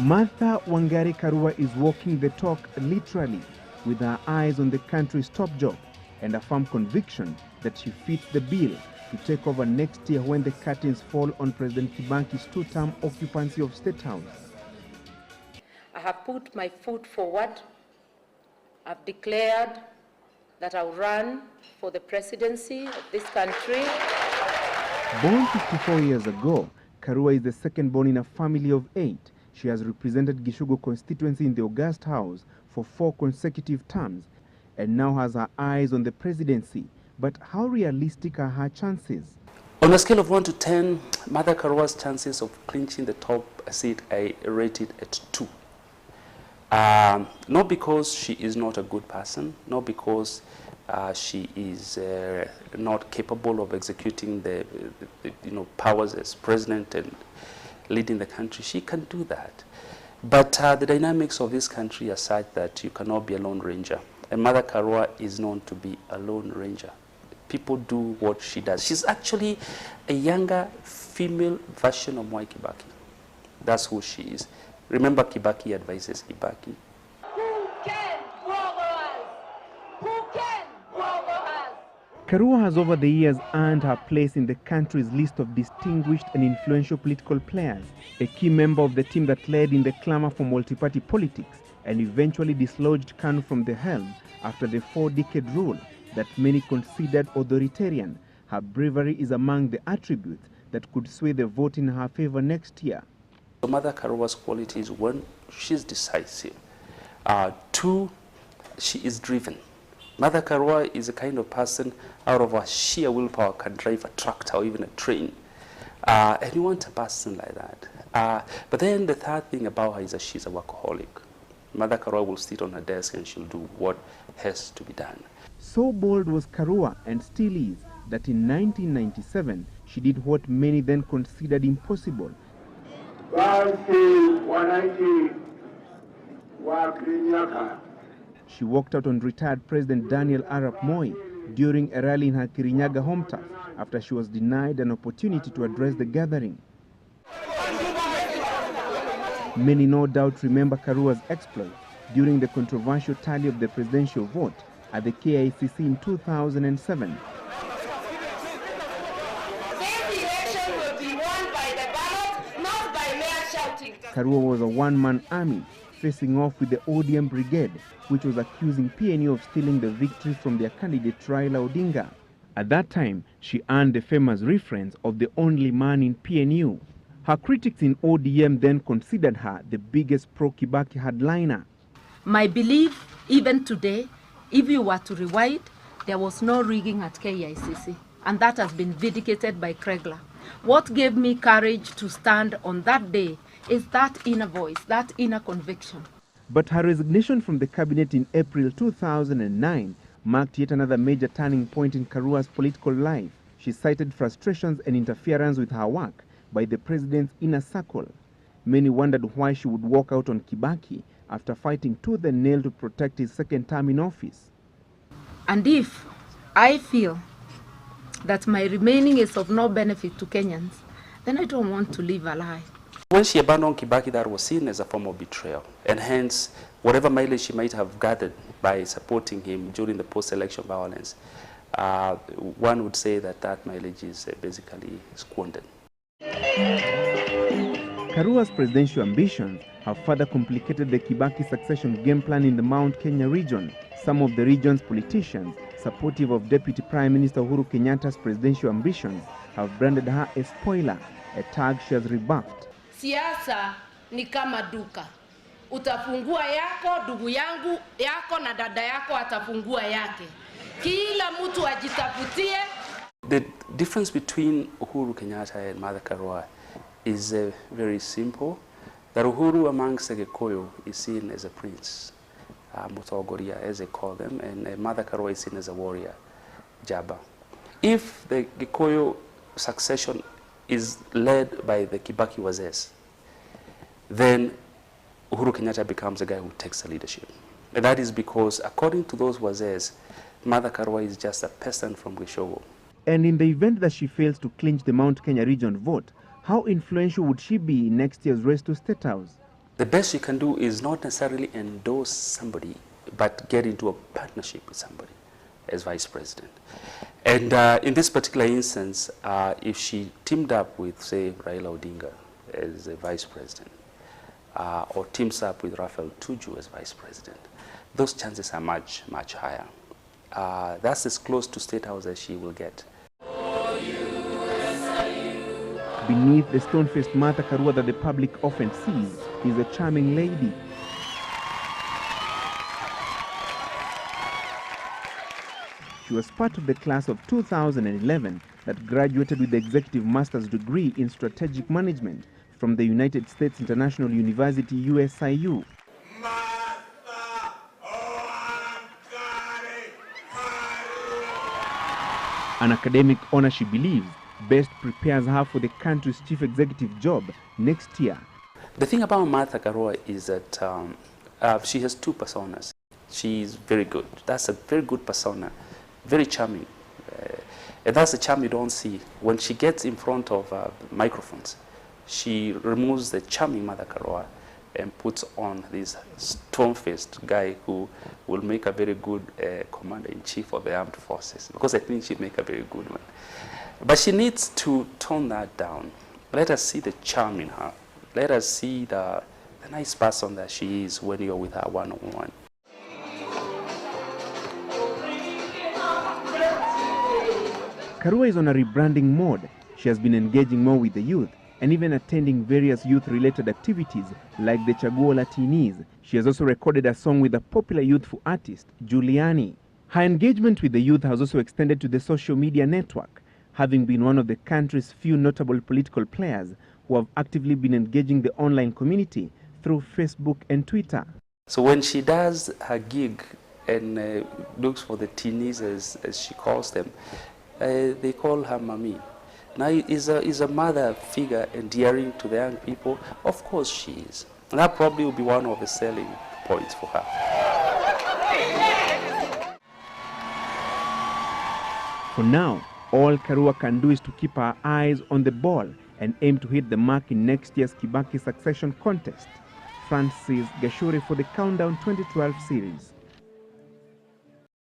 Martha Wangari Karua is walking the talk literally, with her eyes on the country's top job and a firm conviction that she fits the bill to take over next year when the curtains fall on President Kibaki's two-term occupancy of State House. I have put my foot forward. I've declared that I'll run for the presidency of this country. Born 54 years ago, Karua is the second born in a family of 8. She has represented Gichugu constituency in the August House for 4 consecutive terms and now has her eyes on the presidency. But how realistic are her chances? On a scale of 1 to 10, Martha Karua's chances of clinching the top seat I rated at 2. Not because she is not a good person, not because she is not capable of executing the powers as president and leading the country. She can do that. But the dynamics of this country are such that you cannot be a lone ranger. And Martha Karua is known to be a lone ranger. People do what she does. She's actually a younger female version of Mwai Kibaki. That's who she is. Remember, Kibaki advises Kibaki. Who can rob us? Who can rob us? Karua has over the years earned her place in the country's list of distinguished and influential political players, a key member of the team that led in the clamor for multi-party politics and eventually dislodged KANU from the helm after the 4-decade rule that many considered authoritarian. Her bravery is among the attributes that could sway the vote in her favor next year. Martha Karua's qualities: 1, she's decisive. 2, she is driven. Martha Karua is a kind of person out of her sheer willpower can drive a tractor or even a train. And you want a person like that. But then the third thing about her is that she's a workaholic. Martha Karua will sit on her desk and she'll do what has to be done. So bold was Karua, and still is, that in 1997 she did what many then considered impossible. She walked out on retired President Daniel Arap Moi during a rally in her Kirinyaga home turf after she was denied an opportunity to address the gathering. Many no doubt remember Karua's exploit during the controversial tally of the presidential vote at the KICC in 2007. Karua was a one-man army facing off with the ODM brigade, which was accusing PNU of stealing the victory from their candidate Raila Odinga. At that time, she earned the famous reference of the only man in PNU. Her critics in ODM then considered her the biggest pro-Kibaki hardliner. My belief, even today, if you were to rewind, there was no rigging at KICC, and that has been vindicated by Kregler. What gave me courage to stand on that day is that inner voice, that inner conviction. But her resignation from the cabinet in April 2009 marked yet another major turning point in Karua's political life. She cited frustrations and interference with her work by the president's inner circle. Many wondered why she would walk out on Kibaki after fighting tooth and nail to protect his second term in office. And if I feel that my remaining is of no benefit to Kenyans, then I don't want to live a lie. When she abandoned Kibaki, that was seen as a form of betrayal, and hence whatever mileage she might have gathered by supporting him during the post-election violence, one would say that that mileage is basically squandered. Karua's presidential ambitions have further complicated the Kibaki succession game plan in the Mount Kenya region. Some of the region's politicians, supportive of Deputy Prime Minister Uhuru Kenyatta's presidential ambitions, have branded her a spoiler, a tag she has rebuffed. Siasa ni kama duka. Utafungua yako, ndugu yangu yako na dada yako atafungua yake. Kila mtu ajitafutie. The difference between Uhuru Kenyatta and Martha Karua is very simple. That Uhuru amongst the Gikoyo is seen as a prince, Mutogoria as they call them, and Martha Karua is seen as a warrior, Jaba. If the Gikoyo succession is led by the Kibaki Wazes, then Uhuru Kenyatta becomes the guy who takes the leadership. And that is because, according to those Wazes, Martha Karua is just a peasant from Gichugu. And in the event that she fails to clinch the Mount Kenya region vote, how influential would she be in next year's race to State House? The best she can do is not necessarily endorse somebody, but get into a partnership with somebody as vice president. And in this particular instance, if she teamed up with, say, Raila Odinga as a vice president, or teams up with Raphael Tuju as vice president, those chances are much, much higher. That's as close to State House as she will get. Beneath the stone-faced Martha Karua that the public often sees is a charming lady. She was part of the class of 2011 that graduated with the Executive Master's degree in Strategic Management from the United States International University, USIU. An academic honor she believes best prepares her for the country's chief executive job next year. The thing about Martha Karua is that she has two personas. She is very good. That's a very good persona, very charming. And that's a charm you don't see. When she gets in front of microphones, she removes the charming Martha Karua and puts on this stone-faced guy who will make a very good commander-in-chief of the armed forces, because I think she'll make a very good one. But she needs to tone that down. Let us see the charm in her. Let us see the nice person that she is when you're with her one-on-one. Karua is on a rebranding mode. She has been engaging more with the youth and even attending various youth-related activities like the Chaguo Latinis. She has also recorded a song with a popular youthful artist, Giuliani. Her engagement with the youth has also extended to the social media network, having been one of the country's few notable political players who have actively been engaging the online community through Facebook and Twitter. So when she does her gig and looks for the teenies, as she calls them, they call her Mami. Now, is a mother figure endearing to the young people? Of course she is. And that probably will be one of the selling points for her. For now, all Karua can do is to keep her eyes on the ball and aim to hit the mark in next year's Kibaki succession contest. Francis Gachuri for the Countdown 2012 series.